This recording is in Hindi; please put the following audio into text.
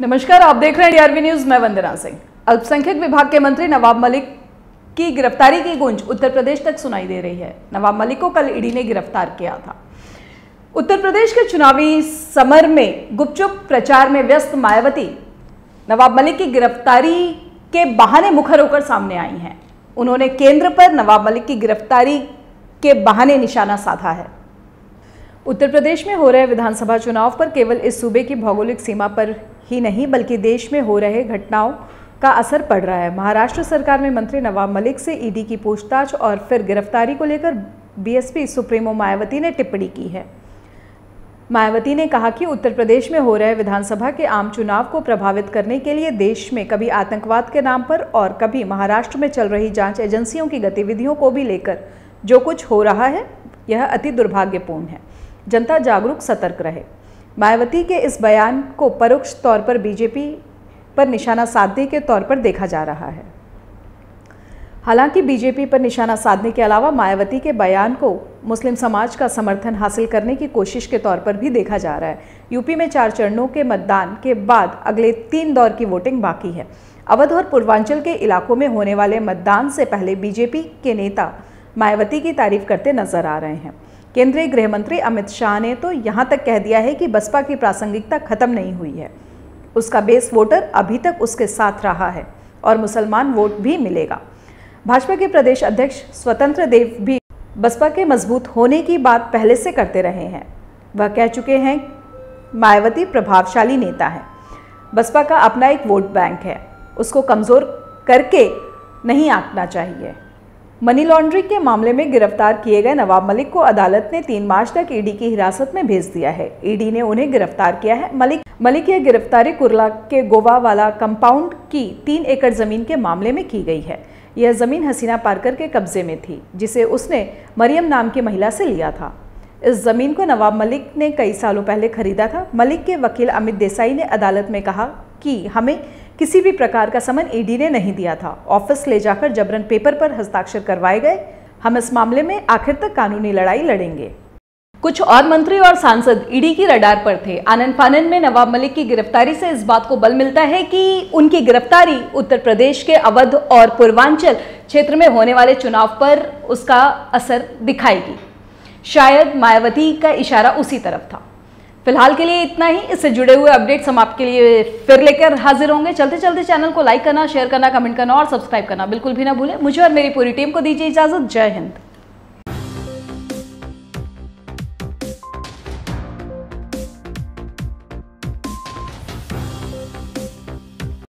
नमस्कार, आप देख रहे हैं डीआरवी न्यूज। मैं वंदना सिंह। अल्पसंख्यक विभाग के मंत्री नवाब मलिक की गिरफ्तारी की गूंज उत्तर प्रदेश तक सुनाई दे रही है। नवाब मलिक को कल ईडी ने गिरफ्तार किया था। उत्तर प्रदेश के चुनावी समर में गुपचुप प्रचार में व्यस्त मायावती नवाब मलिक की गिरफ्तारी के बहाने मुखर होकर सामने आई हैं। उन्होंने केंद्र पर नवाब मलिक की गिरफ्तारी के बहाने निशाना साधा है। उत्तर प्रदेश में हो रहे विधानसभा चुनाव पर केवल इस सूबे की भौगोलिक सीमा पर ही नहीं बल्कि देश में हो रहे घटनाओं का असर पड़ रहा है। महाराष्ट्र सरकार में मंत्री नवाब मलिक से ईडी की पूछताछ और फिर गिरफ्तारी को लेकर बीएसपी सुप्रीमो मायावती ने टिप्पणी की है। मायावती ने कहा कि उत्तर प्रदेश में हो रहे विधानसभा के आम चुनाव को प्रभावित करने के लिए देश में कभी आतंकवाद के नाम पर और कभी महाराष्ट्र में चल रही जांच एजेंसियों की गतिविधियों को भी लेकर जो कुछ हो रहा है यह अति दुर्भाग्यपूर्ण है। जनता जागरूक सतर्क रहे। मायावती के इस बयान को परोक्ष तौर पर बीजेपी पर निशाना साधने के तौर पर देखा जा रहा है। हालांकि बीजेपी पर निशाना साधने के अलावा मायावती के बयान को मुस्लिम समाज का समर्थन हासिल करने की कोशिश के तौर पर भी देखा जा रहा है। यूपी में 4 चरणों के मतदान के बाद अगले 3 दौर की वोटिंग बाकी है। अवध और पूर्वांचल के इलाकों में होने वाले मतदान से पहले बीजेपी के नेता मायावती की तारीफ करते नजर आ रहे हैं। केंद्रीय गृह मंत्री अमित शाह ने तो यहां तक कह दिया है कि बसपा की प्रासंगिकता खत्म नहीं हुई है। उसका बेस वोटर अभी तक उसके साथ रहा है और मुसलमान वोट भी मिलेगा। भाजपा के प्रदेश अध्यक्ष स्वतंत्र देव भी बसपा के मजबूत होने की बात पहले से करते रहे हैं। वह कह चुके हैं मायावती प्रभावशाली नेता है। बसपा का अपना एक वोट बैंक है, उसको कमजोर करके नहीं आंकना चाहिए। मनी लॉन्ड्रिंग के मामले में गिरफ्तार किए गए नवाब मलिक को अदालत ने 3 मार्च तक ईडी की हिरासत में भेज दिया है। ईडी ने उन्हें गिरफ्तार किया है। मलिक की गिरफ्तारी कुर्ला के गोवा वाला कंपाउंड की 3 एकड़ जमीन के मामले में की गई है। यह जमीन हसीना पारकर के कब्जे में थी, जिसे उसने मरियम नाम की महिला से लिया था। इस जमीन को नवाब मलिक ने कई सालों पहले खरीदा था। मलिक के वकील अमित देसाई ने अदालत में कहा कि हमें किसी भी प्रकार का समन ईडी ने नहीं दिया था। ऑफिस ले जाकर जबरन पेपर पर हस्ताक्षर करवाए गए। हम इस मामले में आखिर तक कानूनी लड़ाई लड़ेंगे। कुछ और मंत्री और सांसद ईडी की रडार पर थे। आनन फानन में नवाब मलिक की गिरफ्तारी से इस बात को बल मिलता है कि उनकी गिरफ्तारी उत्तर प्रदेश के अवध और पूर्वांचल क्षेत्र में होने वाले चुनाव पर उसका असर दिखाएगी। शायद मायावती का इशारा उसी तरफ था। फिलहाल के लिए इतना ही। इससे जुड़े हुए अपडेट्स हम आपके लिए फिर लेकर हाजिर होंगे। चलते चलते चैनल को लाइक करना, शेयर करना, कमेंट करना और सब्सक्राइब करना बिल्कुल भी ना भूलें। मुझे और मेरी पूरी टीम को दीजिए इजाजत। जय हिंद।